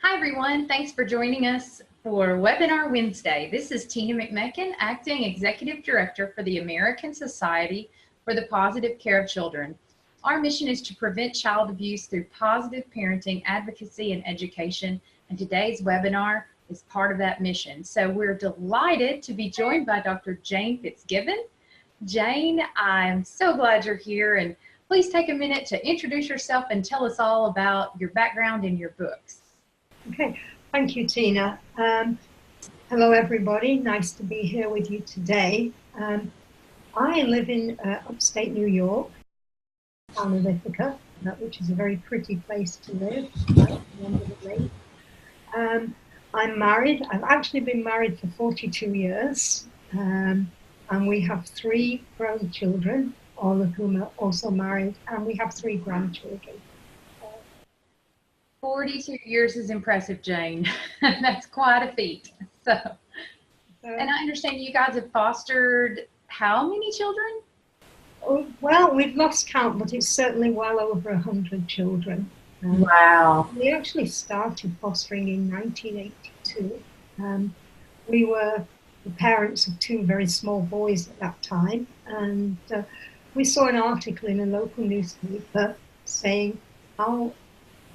Hi everyone, thanks for joining us for Webinar Wednesday. This is Tina McMechen, Acting Executive Director for the American Society for the Positive Care of Children. Our mission is to prevent child abuse through positive parenting, advocacy, and education, and today's webinar is part of that mission. So we're delighted to be joined by Dr. Jane Fitz-Gibbons. Jane, I'm so glad you're here, and please take a minute to introduce yourself and tell us all about your background and your books. Okay, thank you, Tina. Hello, everybody. Nice to be here with you today. I live in upstate New York, town of Ithaca, which is a very pretty place to live at the end of the lake. I'm married. I've actually been married for 42 years, and we have 3 grown children, all of whom are also married, and we have 3 grandchildren. 42 years is impressive, Jane. That's quite a feat. And I understand you guys have fostered how many children? Well, we've lost count, but it's certainly well over 100 children. Wow. We actually started fostering in 1982. We were the parents of 2 very small boys at that time, and we saw an article in a local newspaper saying how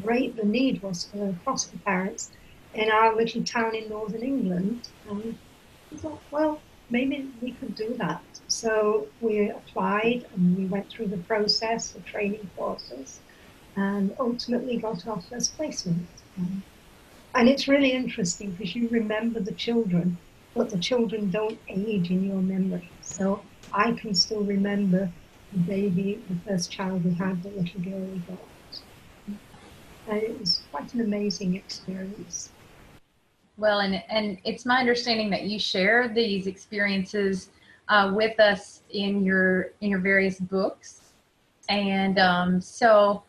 great the need was for foster parents in our little town in northern England. And we thought, well, maybe we could do that. So we applied and we went through the process of training courses and ultimately got our first placement. And it's really interesting because you remember the children, but the children don't age in your memory. So I can still remember the baby, the first child we had, the little girl we got. And it was quite an amazing experience. Well, and it's my understanding that you share these experiences with us in your various books, and so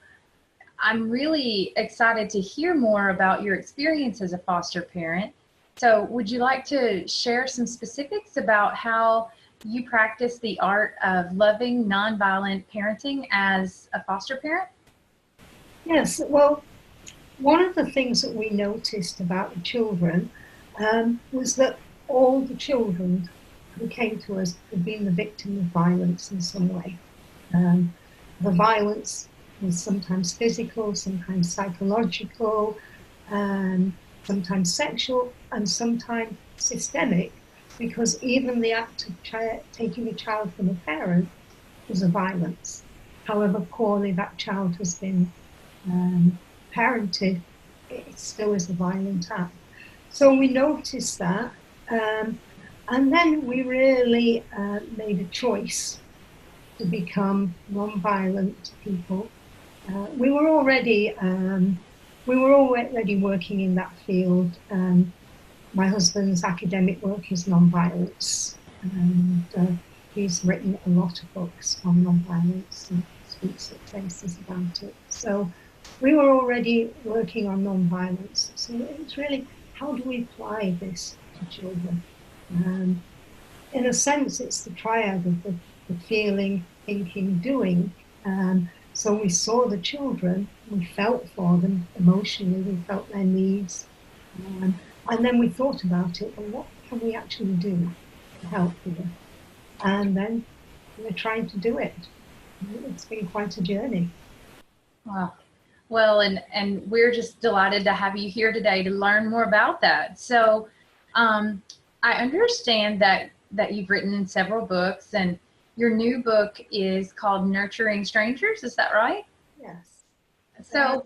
I'm really excited to hear more about your experience as a foster parent. So would you like to share some specifics about how you practice the art of loving nonviolent parenting as a foster parent? Yes, well, one of the things that we noticed about the children was that all the children who came to us had been the victim of violence in some way. The violence was sometimes physical, sometimes psychological, sometimes sexual, and sometimes systemic, because even the act of taking a child from a parent was a violence. However poorly that child has been parented, it still is a violent act. So we noticed that, and then we really made a choice to become non-violent people. We were already working in that field. My husband's academic work is non-violence, and he's written a lot of books on non-violence and speaks at places about it. So we were already working on non-violence. So it's really, how do we apply this to children? In a sense, it's the triad of the feeling, thinking, doing. So we saw the children, we felt for them emotionally, we felt their needs. And then we thought about it, well, what can we actually do to help here? And then we're trying to do it. It's been quite a journey. Wow. Well, and we're just delighted to have you here today to learn more about that. So I understand that you've written several books, and your new book is called Nurturing Strangers. Is that right? Yes. So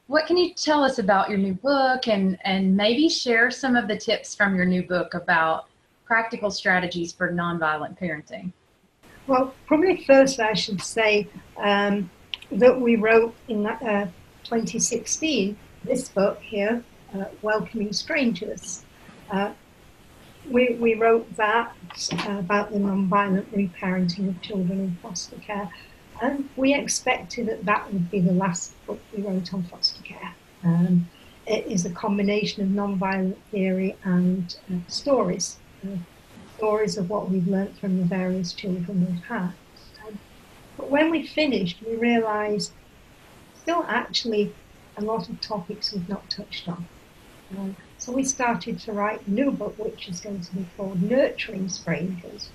what can you tell us about your new book, and maybe share some of the tips from your new book about practical strategies for nonviolent parenting? Well, probably first I should say that we wrote in 2016 this book here, Welcoming Strangers. We wrote that about the Nonviolent Re-parenting of Children in foster care, and we expected that would be the last book we wrote on foster care. It is a combination of nonviolent theory and stories of what we've learnt from the various children we've had. But when we finished, we realised still actually a lot of topics we've not touched on. So we started to write a new book, which is going to be called Nurturing Strangers,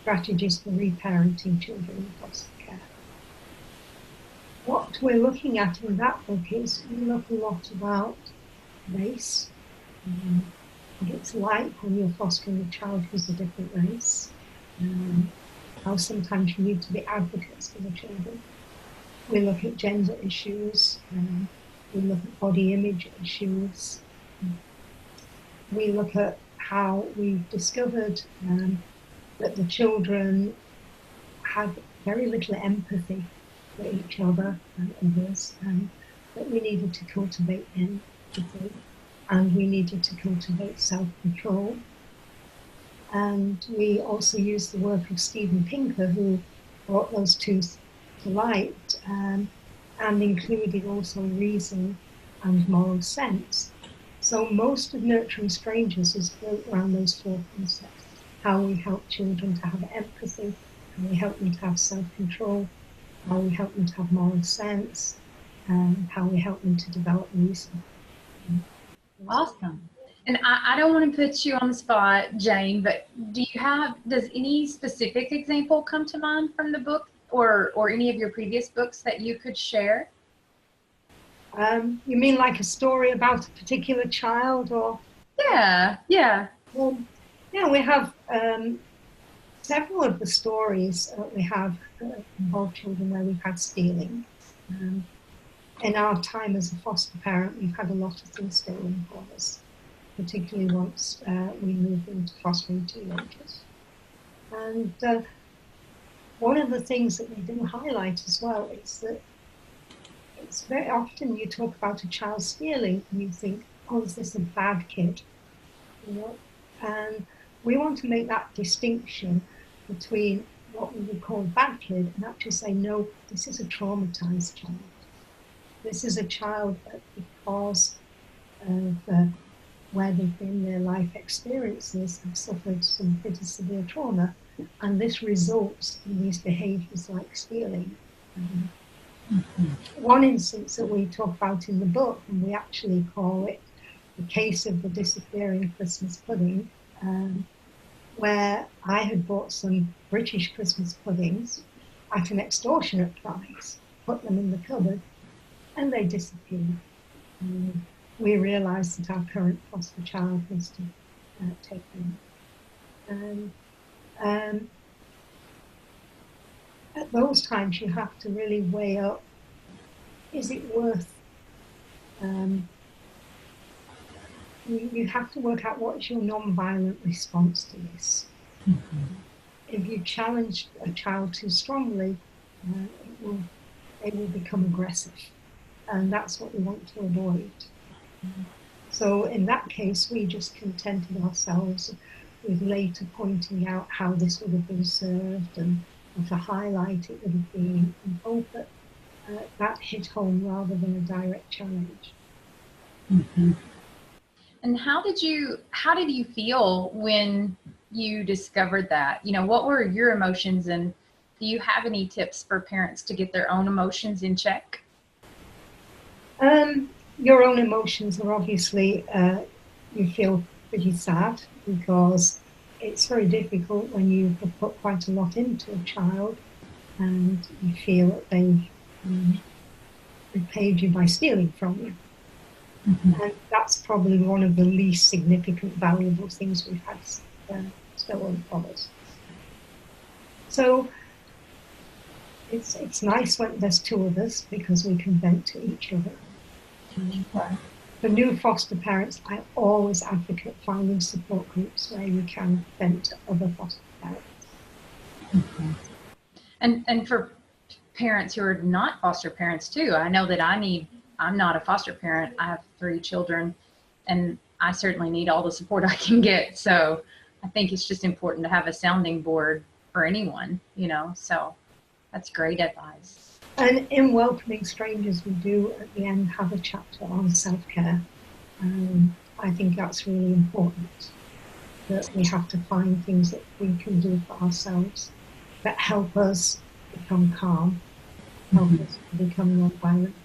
Strategies for Reparenting Children in Foster Care. What we're looking at in that book is we look a lot about race, what it's like when you're fostering a child who's a different race, how sometimes you need to be advocates for the children. We look at gender issues, we look at body image issues. We look at how we've discovered that the children have very little empathy for each other and others, and that we needed to cultivate empathy, and we needed to cultivate self-control. And we also used the work of Steven Pinker, who brought those two to light, and included also reason and moral sense. So most of Nurturing Strangers is built around those four concepts: how we help children to have empathy, how we help them to have self-control, how we help them to have moral sense, and how we help them to develop reason. Awesome. And I don't want to put you on the spot, Jane, but does any specific example come to mind from the book or any of your previous books that you could share? You mean like a story about a particular child, or? Yeah. Yeah, we have several of the stories we have involve children where we've had stealing. In our time as a foster parent, we've had a lot of things stolen for us, particularly once we moved into fostering teenagers. And one of the things that we do highlight as well is that it's very often you talk about a child stealing and you think, oh, is this a bad kid? You know? And we want to make that distinction between what we would call a bad kid and actually say, no, this is a traumatized child. This is a child that, because of where they've been, their life experiences, have suffered some pretty severe trauma, and this results in these behaviors like stealing. One instance that we talk about in the book, and we actually call it the case of the disappearing Christmas pudding, where I had bought some British Christmas puddings at an extortionate price, put them in the cupboard, and they disappeared. We realised that our current foster child was to take them. And at those times you have to really weigh up, is it worth, you have to work out what's your non-violent response to this. If you challenge a child too strongly, they will become aggressive, and that's what we want to avoid. So in that case, we just contented ourselves with later pointing out how this would have been served and to highlight it would have been, and hope that that hit home rather than a direct challenge. And how did you feel when you discovered that? You know, what were your emotions, and do you have any tips for parents to get their own emotions in check? Your own emotions are obviously, you feel pretty sad, because it's very difficult when you have put quite a lot into a child and you feel that they've repaid you by stealing from you. And that's probably one of the least significant, valuable things we've had stolen from us. So it's nice when there's two of us, because we can vent to each other. For new foster parents, I always advocate finding support groups where you can vent to other foster parents. And for parents who are not foster parents too, I know that I'm not a foster parent. I have 3 children, and I certainly need all the support I can get. So I think it's just important to have a sounding board for anyone, you know, so that's great advice. And in Welcoming Strangers, we do at the end have a chapter on self-care. I think that's really important, that we have to find things that we can do for ourselves that help us become calm, help us to become non-violent,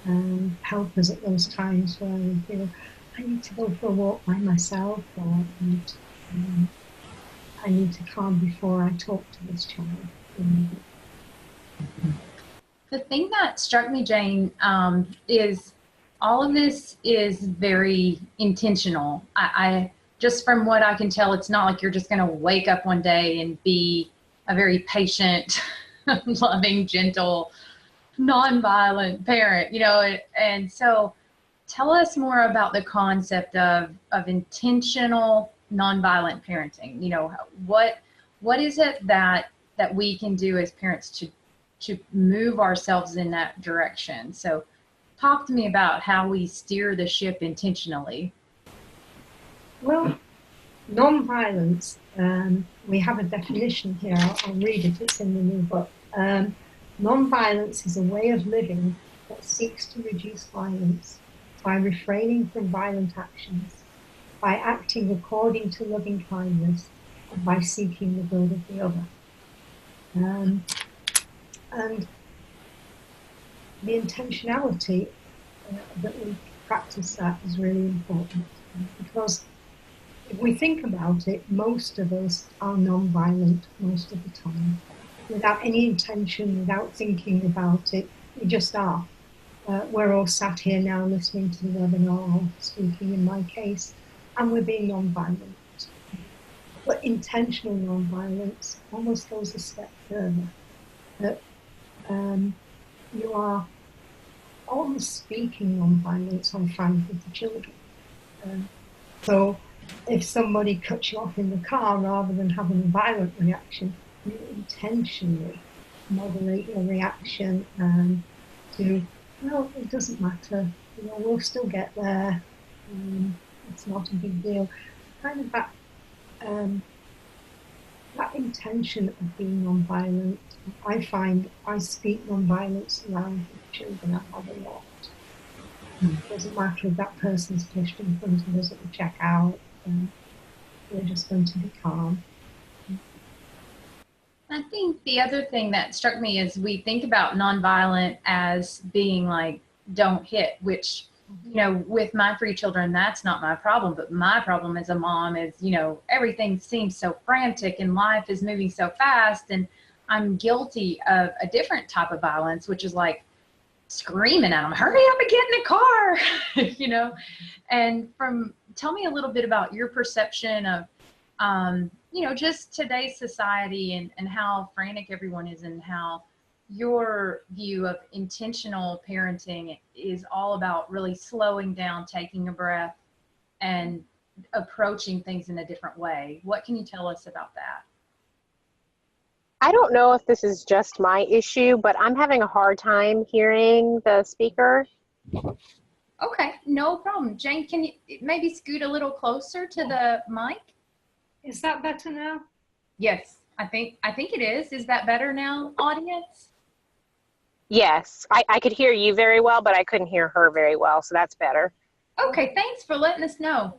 and help us at those times where we feel I need to go for a walk by myself, or I need to calm before I talk to this child. The thing that struck me, Jane, is all of this is very intentional. I just from what I can tell, it's not like you're just going to wake up one day and be a very patient, loving, gentle, nonviolent parent, you know. And so tell us more about the concept of intentional nonviolent parenting. You know, what is it that we can do as parents to move ourselves in that direction? So talk to me about how we steer the ship intentionally. Well, nonviolence, we have a definition here. I'll read it, it's in the new book. Nonviolence is a way of living that seeks to reduce violence by refraining from violent actions, by acting according to loving kindness, and by seeking the good of the other. And the intentionality that we practice that is really important, because if we think about it, most of us are non-violent most of the time, without any intention, without thinking about it. We just are. We're all sat here now listening to the webinar, or speaking in my case, and we're being non-violent. But intentional non-violence almost goes a step further. That you are almost speaking non-violence on front with the children. So if somebody cuts you off in the car, rather than having a violent reaction, you intentionally moderate your reaction to, well, it doesn't matter, you know, we'll still get there, it's not a big deal. Kind of that intention of being non-violent. I find I speak non-violence around with children I have a lot. It doesn't matter if that person's pushed in front of us at the checkout, we're just going to be calm. I think the other thing that struck me is we think about nonviolent as being like, don't hit, which, you know, with my 3 children, that's not my problem. But my problem as a mom is, you know, everything seems so frantic and life is moving so fast. And I'm guilty of a different type of violence, which is like screaming at them, hurry up and get in the car, you know. And tell me a little bit about your perception of, you know, just today's society and how frantic everyone is, and how your view of intentional parenting is all about really slowing down, taking a breath, and approaching things in a different way. What can you tell us about that? I don't know if this is just my issue, but I'm having a hard time hearing the speaker. Okay, no problem. Jane, can you maybe scoot a little closer to the mic? Is that better now? Yes, I think it is. Is that better now, audience? Yes, I could hear you very well, but I couldn't hear her very well, so that's better. Okay, thanks for letting us know.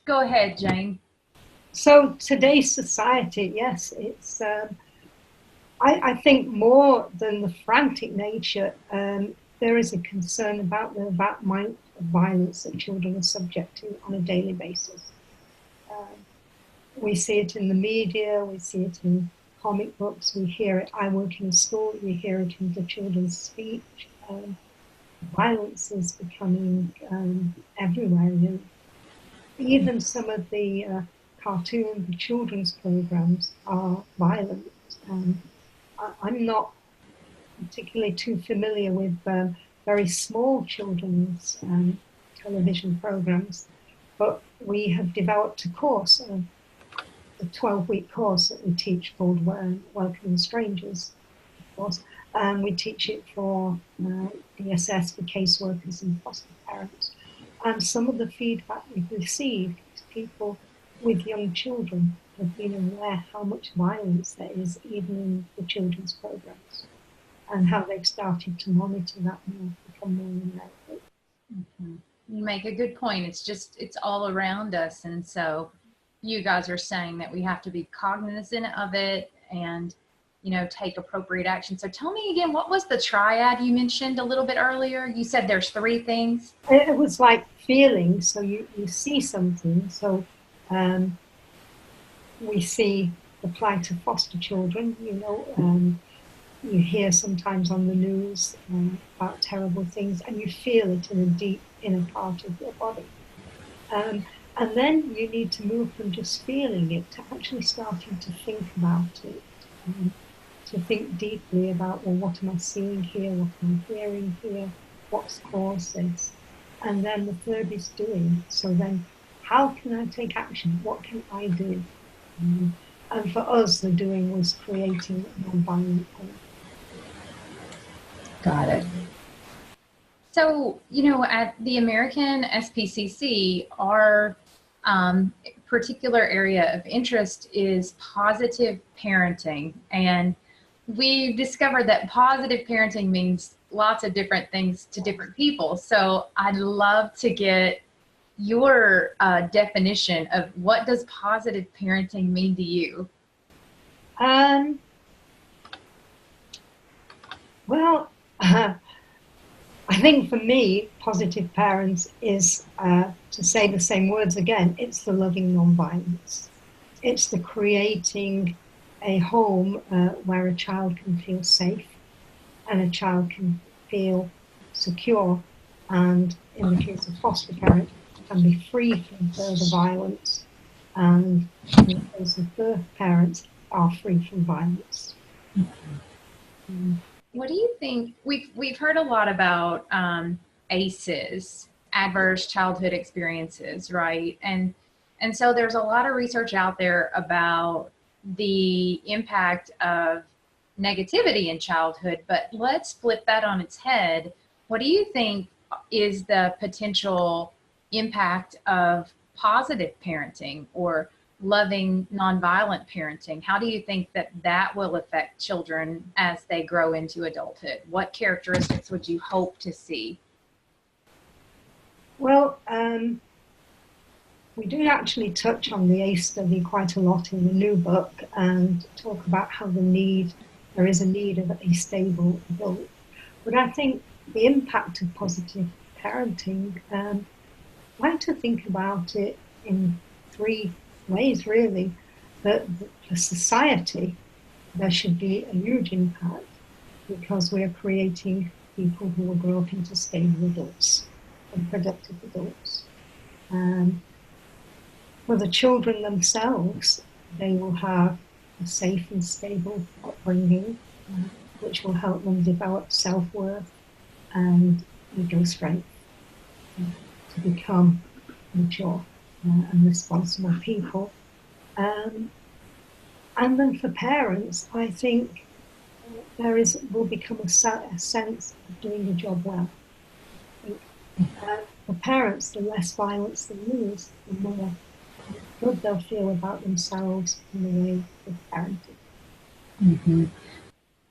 Go ahead, Jane. So today's society, yes, it's, I think more than the frantic nature, there is a concern about the amount of violence that children are subject to on a daily basis. We see it in the media, we see it in comic books, we hear it. I work in a school, we hear it in the children's speech. Violence is becoming everywhere. You know. Even some of the cartoon, the children's programs are violent. I'm not particularly too familiar with very small children's television programs, but we have developed a course, a 12-week course that we teach called Welcoming Strangers, of course. We teach it for DSS, for caseworkers and foster parents. And some of the feedback we've received is people with young children have been aware how much violence there is even in the children's programs, and how they've started to monitor that and become more aware of it. Mm-hmm. You make a good point. It's all around us. And so you guys are saying that we have to be cognizant of it and take appropriate action. So tell me again, what was the triad you mentioned a little bit earlier? You said there's 3 things. It was like feeling. So you see something. So we see the plight of foster children, you hear sometimes on the news about terrible things, and you feel it in a deep inner part of your body. And then you need to move from just feeling it to actually starting to think about it, to think deeply about, well, what am I seeing here? What am I hearing here? What's caused this? And then the third is doing. So then, how can I take action? What can I do? And for us, the doing was creating nonviolent parenting. Got it. So, at the American SPCC, our particular area of interest is positive parenting. And we've discovered that positive parenting means lots of different things to different people. So I'd love to get your definition of what does positive parenting mean to you? Well, I think for me, positive parents is, to say the same words again, it's the loving nonviolence. It's the creating a home where a child can feel safe and a child can feel secure, and in the case of foster parents, can be free from further violence, and in the case of birth parents, are free from violence. What do you think? We've heard a lot about ACEs, adverse childhood experiences, right? And so there's a lot of research out there about the impact of negativity in childhood, but let's flip that on its head. What do you think is the potential impact of positive parenting or loving nonviolent parenting? How do you think that will affect children as they grow into adulthood? What characteristics would you hope to see? Well, we do actually touch on the ACE study quite a lot in the new book and talk about how there is a need of a stable adult. But I think the impact of positive parenting, I like to think about it in 3 ways, really. That for society, there should be a huge impact because we are creating people who will grow up into stable adults and productive adults. For the children themselves, they will have a safe and stable upbringing, which will help them develop self-worth and ego strength to become mature and responsible people. And then for parents, I think will become a sense of doing the job well. For parents, the less violence they use, the more good they'll feel about themselves in the way of parenting. Mm-hmm.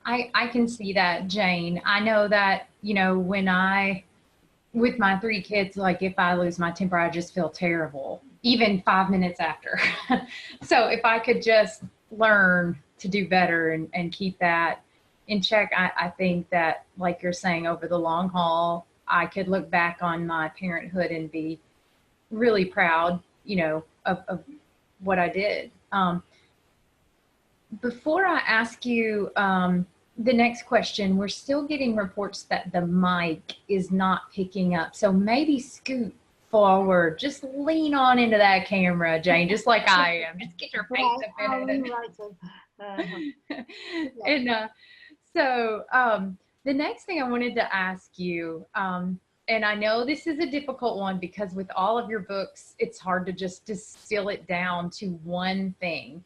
I can see that, Jane. I know that, when with my 3 kids, like if I lose my temper, I just feel terrible, even 5 minutes after. So if I could just learn to do better and keep that in check, I think that, like you're saying, over the long haul, I could look back on my parenthood and be really proud, of what I did. Before I ask you the next question, we're still getting reports that the mic is not picking up. So maybe scoot forward, just lean on into that camera, Jane, just like I am. Just get your face up in it. And so the next thing I wanted to ask you, and I know this is a difficult one because with all of your books, it's hard to just distill it down to one thing.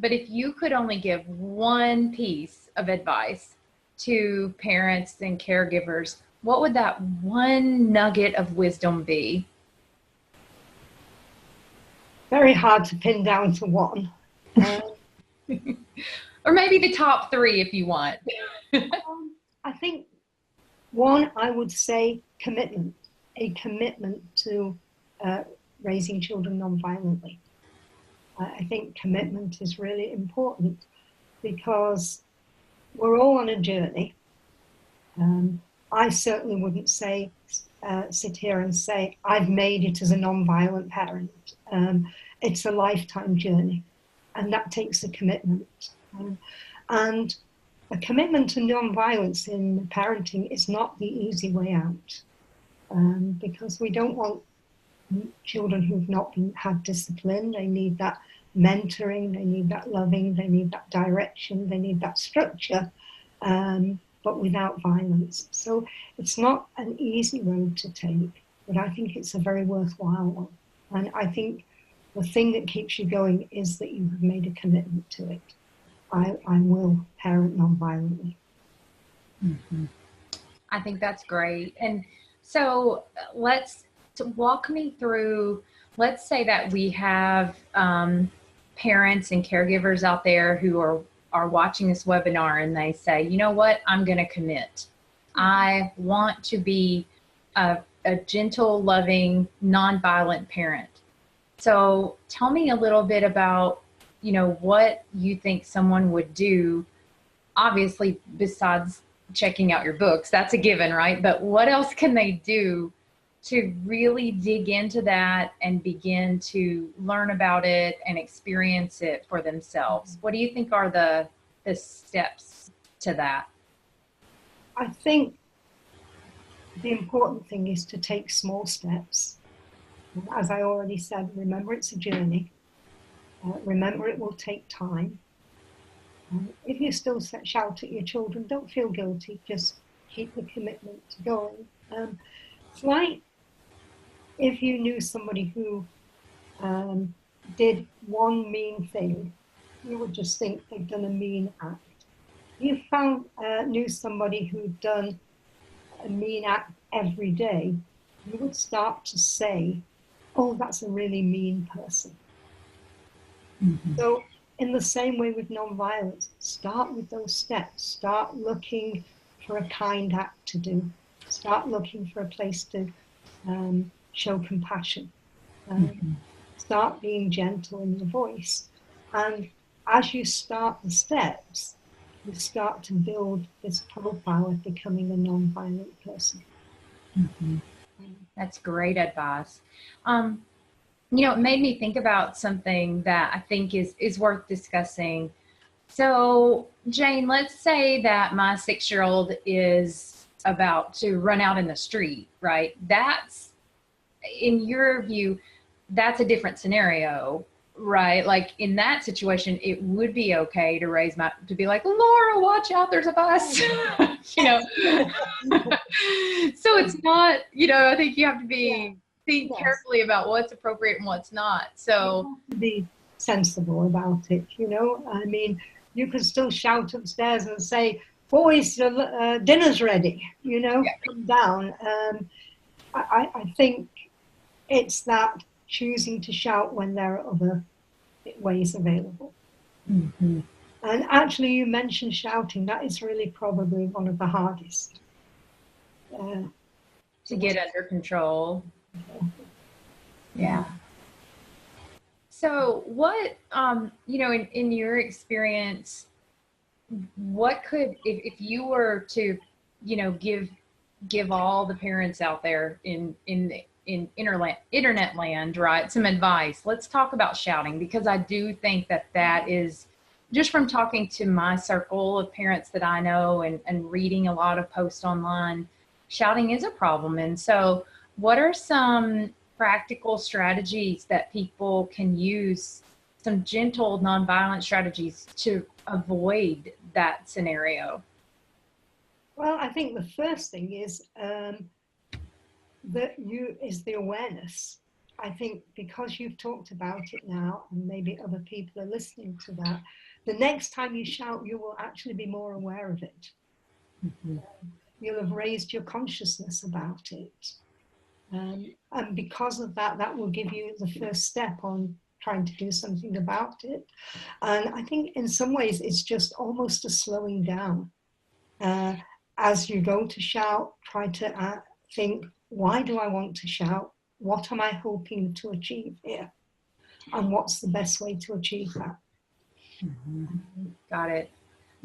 But if you could only give one piece of advice to parents and caregivers, what would that one nugget of wisdom be? Very hard to pin down to one. Or maybe the top 3 if you want. I think one, I would say commitment, a commitment to raising children non-violently. I think commitment is really important because we're all on a journey. I certainly wouldn't say, sit here and say, I've made it as a non-violent parent. It's a lifetime journey, and that takes a commitment. And a commitment to non-violence in parenting is not the easy way out, because we don't want children who've not had discipline. They need that mentoring, they need that loving, they need that direction, they need that structure, but without violence. So it's not an easy road to take, but I think it's a very worthwhile one. And I think the thing that keeps you going is that you have made a commitment to it. I will parent non-violently. Mm-hmm. I think that's great. And so walk me through, let's say that we have parents and caregivers out there who are watching this webinar and they say, you know what, I'm going to commit. I want to be a gentle, loving, non-violent parent. So tell me a little bit about, you know, what you think someone would do, obviously besides checking out your books, that's a given, right? But what else can they do to really dig into that and begin to learn about it and experience it for themselves? What do you think are the steps to that? I think the important thing is to take small steps. As I already said, remember it's a journey. Remember it will take time. If you still shout at your children, don't feel guilty, just keep the commitment going. It's like if you knew somebody who did one mean thing, you would just think they'd done a mean act. If you knew somebody who'd done a mean act every day, you would start to say, oh, that's a really mean person. Mm-hmm. So in the same way with non-violence, start with those steps. Start looking for a kind act to do. Start looking for a place to show compassion. Mm-hmm. Start being gentle in your voice. And as you start the steps, you start to build this profile of becoming a non-violent person. Mm-hmm. That's great advice. You know, it made me think about something that I think is worth discussing. So, Jane, let's say that my 6-year-old is about to run out in the street, right? That's, in your view, that's a different scenario, right? Like in that situation, it would be okay to be like, Laura, watch out, there's a bus, you know? So it's not, you know, I think you have to think carefully about what's appropriate and what's not. So you have to be sensible about it, you know? I mean, you could still shout upstairs and say, boys, dinner's ready, you know, come down. I think it's that choosing to shout when there are other ways available. Mm-hmm. And actually, you mentioned shouting. That is really probably one of the hardest. To get under control. Yeah. So what, you know, in your experience, what could, if you were to, you know, give all the parents out there in internet land, right, some advice. Let's talk about shouting, because I do think that is, just from talking to my circle of parents that I know and reading a lot of posts online, shouting is a problem. And so what are some practical strategies that people can use, some gentle, nonviolent strategies to avoid that scenario? Well, I think the first thing is the awareness. I think because you've talked about it now, and maybe other people are listening to that, the next time you shout, you will actually be more aware of it. Mm-hmm. You'll have raised your consciousness about it. And because of that, that will give you the first step on trying to do something about it. And I think in some ways, it's just almost a slowing down. As you go to shout, try to think, why do I want to shout? What am I hoping to achieve here? And what's the best way to achieve that? Mm-hmm. Got it.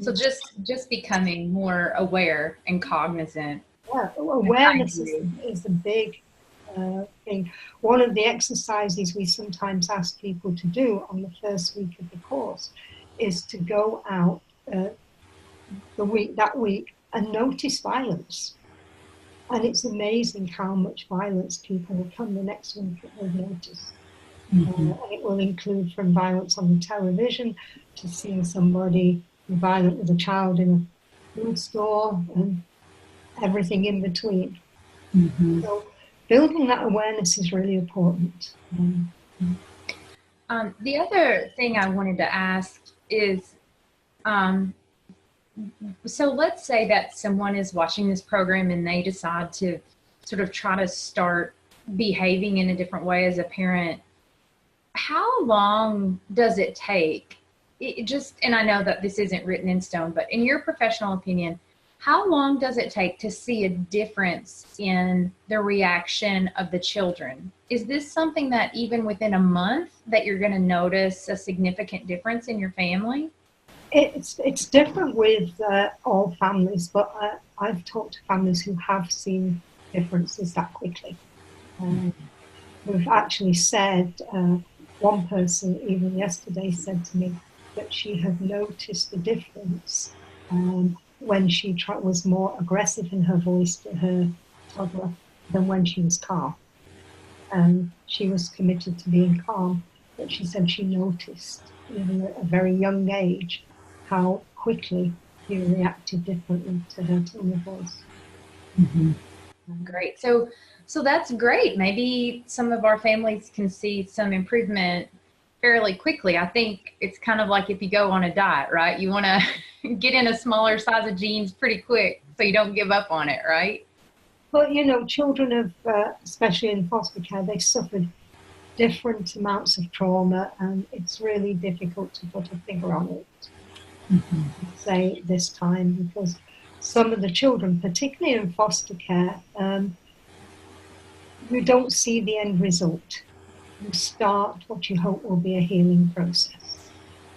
So just becoming more aware and cognizant. Yeah, awareness is a big thing. One of the exercises we sometimes ask people to do on the first week of the course is to go out that week and notice violence. And it's amazing how much violence people will come the next week that they've noticed. And it will include from violence on the television to seeing somebody violent with a child in a food store and everything in between. So building that awareness is really important. The other thing I wanted to ask is, so let's say that someone is watching this program and they decide to sort of try to start behaving in a different way as a parent. How long does it take? And I know that this isn't written in stone, but in your professional opinion, how long does it take to see a difference in the reaction of the children? Is this something that even within a month that you're going to notice a significant difference in your family? It's different with all families, but I've talked to families who have seen differences that quickly. We've actually said, one person even yesterday said to me that she had noticed the difference when she was more aggressive in her voice to her toddler than when she was calm. And she was committed to being calm, but she said she noticed, even at a very young age, how quickly he reacted differently to her tone of voice. Great. So that's great. Maybe some of our families can see some improvement fairly quickly. I think it's kind of like if you go on a diet, right? You want to get in a smaller size of jeans pretty quick so you don't give up on it, right? But, children have, especially in foster care, they suffered different amounts of trauma, and it's really difficult to put a figure on it, say, this time, because some of the children, particularly in foster care, you don't see the end result. You start what you hope will be a healing process.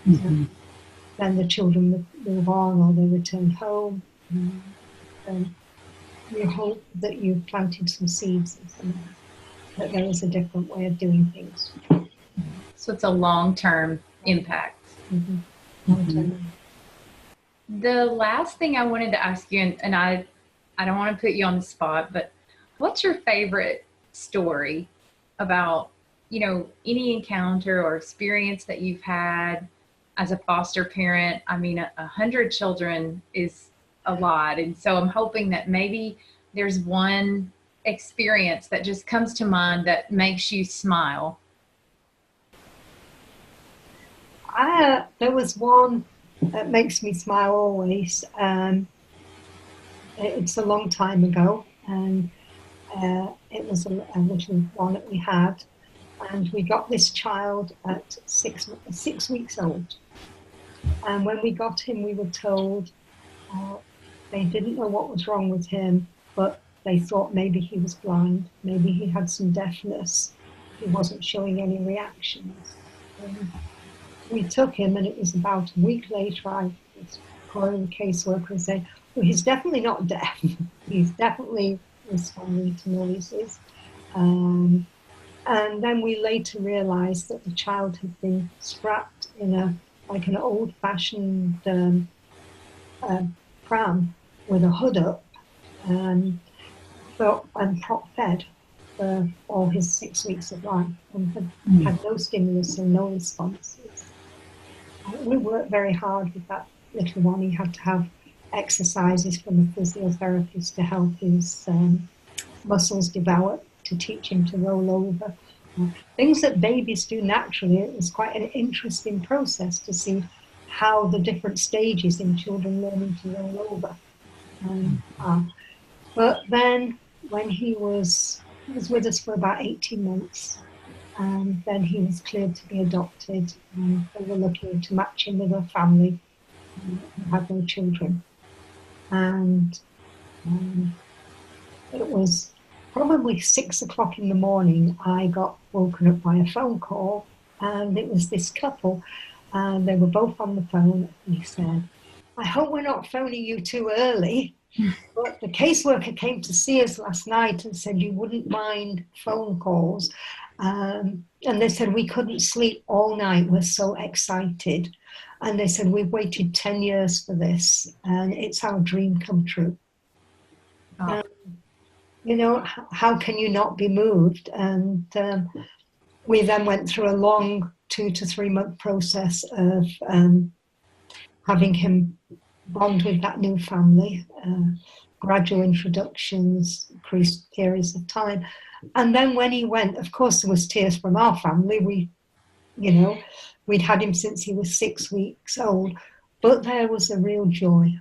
Then the children move on or they return home. And you hope that you've planted some seeds that there is a different way of doing things. So it's a long-term impact. Long-term. The last thing I wanted to ask you, and I don't want to put you on the spot, but what's your favorite story about, any encounter or experience that you've had as a foster parent? I mean, 100 children is a lot. And so I'm hoping that maybe there's one experience that just comes to mind that makes you smile. There was one that makes me smile always. It's a long time ago, and it was a little one that we had, and we got this child at 6 weeks old. And when we got him, we were told they didn't know what was wrong with him, but they thought maybe he was blind, maybe he had some deafness. He wasn't showing any reactions. We took him, and it was about a week later, I was calling the caseworker and saying, well, he's definitely not deaf. He's definitely responding to noises. And then we later realized that the child had been strapped in an old-fashioned pram with a hood up and prop-fed for all his 6 weeks of life, and had no stimulus and no responses. We worked very hard with that little one. He had to have exercises from a physiotherapist to help his muscles develop, to teach him to roll over. Things that babies do naturally. It was quite an interesting process to see how the different stages in children learning to roll over. But then when he was with us for about 18 months, and then he was cleared to be adopted, and they were looking to match him with a family who had no children. And it was probably 6 o'clock in the morning, I got woken up by a phone call, and it was this couple, and they were both on the phone, and he said, I hope we're not phoning you too early. But the caseworker came to see us last night and said you wouldn't mind phone calls. And they said we couldn't sleep all night. We're so excited. And they said we've waited 10 years for this and it's our dream come true. Oh. You know, how can you not be moved? And we then went through a long 2 to 3 month process of having him bond with that new family, gradual introductions, increased periods of time. And then when he went, of course, there was tears from our family. We'd had him since he was 6 weeks old, but there was a real joy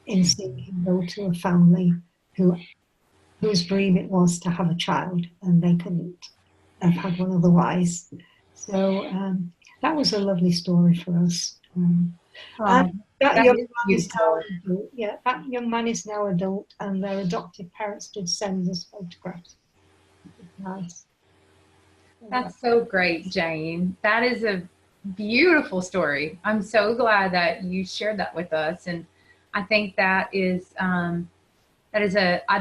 in seeing him go to a family whose dream it was to have a child, and they couldn't have had one otherwise. So that was a lovely story for us. And that young man is now adult, and their adoptive parents did send us photographs. Nice. That's so great, Jane. That is a beautiful story. I'm so glad that you shared that with us, and I think I'd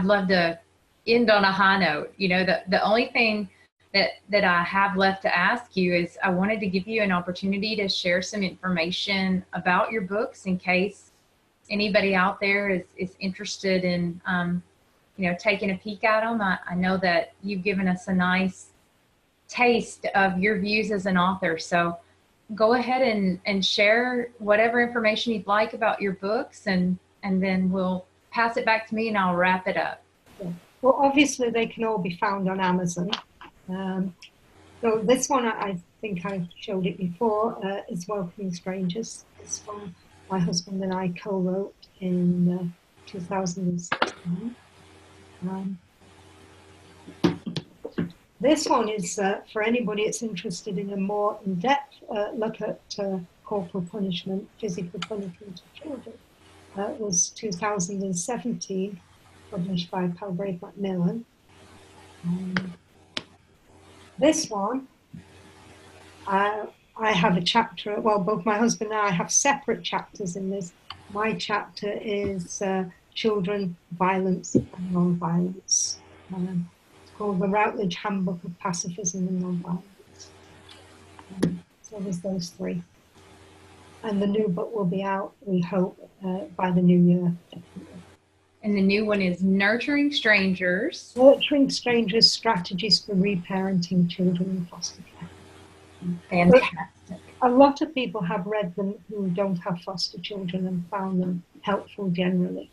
love to end on a high note. You know, the only thing that I have left to ask you is I wanted to give you an opportunity to share some information about your books in case anybody out there is interested in, taking a peek at them. I know that you've given us a nice taste of your views as an author. So go ahead and share whatever information you'd like about your books, and then we'll pass it back to me and I'll wrap it up. Well, obviously they can all be found on Amazon. So this one, I think I showed it before, is Welcoming Strangers. This one my husband and I co-wrote in 2016. This one is for anybody that's interested in a more in-depth look at corporal punishment, physical punishment of children. It was 2017, published by Palgrave Macmillan. This one, I have a chapter, well, both my husband and I have separate chapters in this. My chapter is Children, Violence and Non-Violence. It's called The Routledge Handbook of Pacifism and Non-Violence. So there's those three. And the new book will be out, we hope, by the new year. And the new one is Nurturing Strangers. Nurturing Strangers, Strategies for Reparenting Children in Foster Care. Fantastic. A lot of people have read them who don't have foster children and found them helpful generally.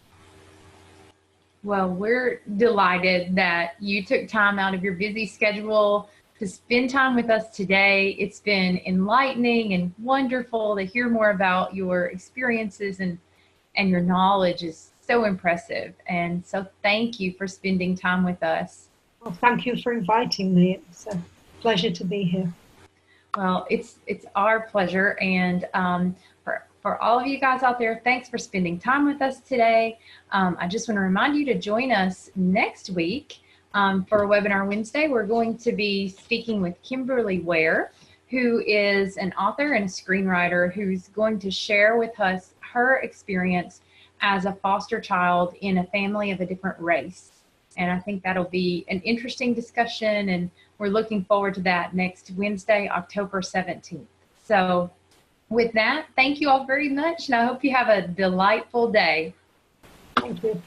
Well, we're delighted that you took time out of your busy schedule to spend time with us today. It's been enlightening and wonderful to hear more about your experiences, and your knowledge is so impressive. And so thank you for spending time with us. Well, thank you for inviting me. It's a pleasure to be here. Well, it's our pleasure. And for all of you guys out there, thanks for spending time with us today. I just want to remind you to join us next week for Webinar Wednesday. We're going to be speaking with Kimberly Ware, who is an author and a screenwriter who's going to share with us her experience as a foster child in a family of a different race. And I think that'll be an interesting discussion, and we're looking forward to that next Wednesday, October 17th. So with that, thank you all very much, and I hope you have a delightful day. Thank you.